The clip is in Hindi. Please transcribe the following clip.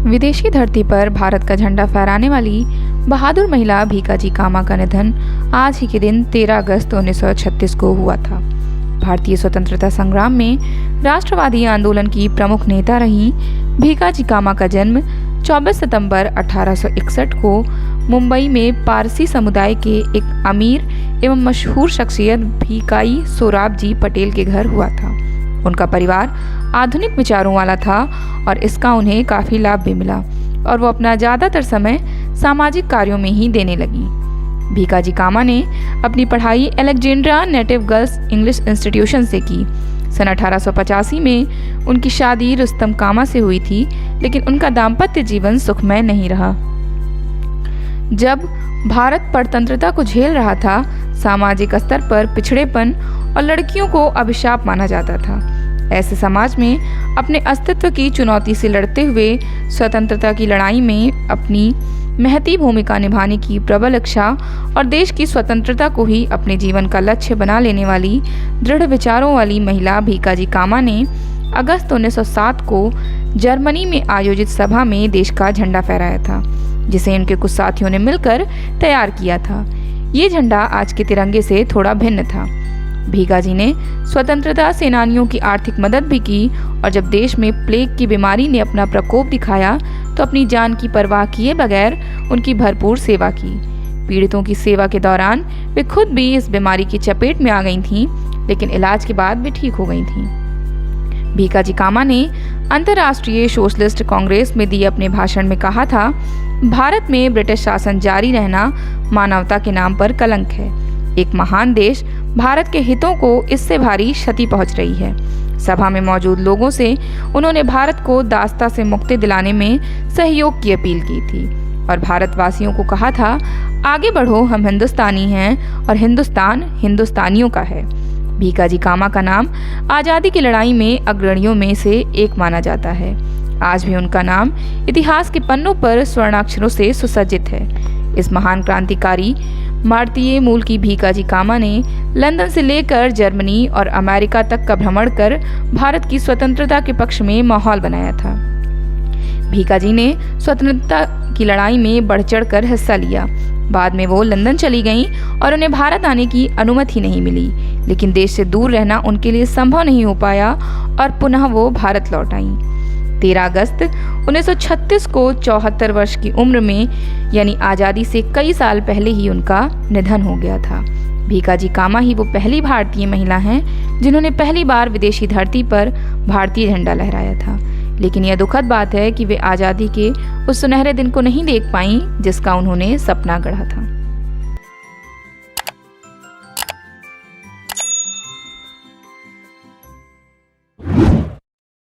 विदेशी धरती पर भारत का झंडा फहराने वाली बहादुर महिला भीकाजी कामा का निधन आज ही के दिन 13 अगस्त 1936 को हुआ था। भारतीय स्वतंत्रता संग्राम में राष्ट्रवादी आंदोलन की प्रमुख नेता रही भीकाजी कामा का जन्म 24 सितंबर 1861 को मुंबई में पारसी समुदाय के एक अमीर एवं मशहूर शख्सियत भीकाई सोराबजी पटेल के घर हुआ था। उनका परिवार आधुनिक विचारों वाला था और इसका उन्हें काफ़ी लाभ भी मिला और वो अपना ज़्यादातर समय सामाजिक कार्यों में ही देने लगी। भीकाजी कामा ने अपनी पढ़ाई Alexandra native girls English institution से की। सन 1885 में उनकी शादी रुस्तम कामा से हुई थी, लेकिन उनका दाम्पत्य जीवन सुखमय नहीं रहा। जब भारत परतंत्रता को झेल रहा था, सामाजिक स्तर पर पिछड़ेपन और लड़कियों को अभिशाप माना जाता था। ऐसे समाज में अपने अस्तित्व की चुनौती से लड़ते हुए स्वतंत्रता की लड़ाई में अपनी महती भूमिका निभाने की प्रबल इच्छा और देश की स्वतंत्रता को ही अपने जीवन का लक्ष्य बना लेने वाली दृढ़ विचारों वाली महिला भीकाजी कामा ने अगस्त 1907 को जर्मनी में आयोजित सभा में देश का झंडा फहराया था, जिसे इनके कुछ साथियों ने मिलकर तैयार किया था। ये झंडा आज के तिरंगे से थोड़ा भिन्न था। भीकाजी ने स्वतंत्रता सेनानियों की आर्थिक मदद भी की और जब देश में प्लेग की बीमारी ने अपना प्रकोप दिखाया तो अपनी जान की परवाह किए बगैर उनकी भरपूर सेवा की। पीड़ितों की सेवा के दौरान वे खुद भी इस बीमारी की चपेट में आ गई थीं, लेकिन इलाज के बाद वे ठीक हो गई थीं। भीकाजी कामा ने अंतर्राष्ट्रीय सोशलिस्ट कांग्रेस में दिए अपने भाषण में कहा था, भारत में ब्रिटिश शासन जारी रहना मानवता के नाम पर कलंक है। एक महान देश भारत के हितों को इससे भारी क्षति पहुंच रही है। सभा में मौजूद लोगों से उन्होंने भारत को दास्ता से मुक्ति दिलाने में सहयोग की अपील की थी और भारतवासियों को कहा था, आगे बढ़ो, हम हिंदुस्तानी हैं और हिंदुस्तान हिंदुस्तानियों का है। भीकाजी कामा का नाम आज़ादी की लड़ाई में अग्रणियों में से एक माना जाता है। आज भी उनका नाम इतिहास के पन्नों पर स्वर्णाक्षरों से सुसज्जित है। इस महान क्रांतिकारी भारतीय मूल की भीकाजी कामा ने लंदन से लेकर जर्मनी और अमेरिका तक का भ्रमण कर भारत की स्वतंत्रता के पक्ष में माहौल बनाया था। भीकाजी ने स्वतंत्रता की लड़ाई में बढ़ चढ़कर हिस्सा लिया। बाद में वो लंदन चली गईं और उन्हें भारत आने की अनुमति नहीं मिली, लेकिन देश से दूर रहना उनके लिए संभव नहीं हो पाया और पुनः वो भारत लौट आईं। 13 अगस्त 1936 को 74 वर्ष की उम्र में यानी आज़ादी से कई साल पहले ही उनका निधन हो गया था। भीकाजी कामा ही वो पहली भारतीय महिला हैं जिन्होंने पहली बार विदेशी धरती पर भारतीय झंडा लहराया था। लेकिन यह दुखद बात है कि वे आज़ादी के उस सुनहरे दिन को नहीं देख पाईं जिसका उन्होंने सपना गढ़ा था।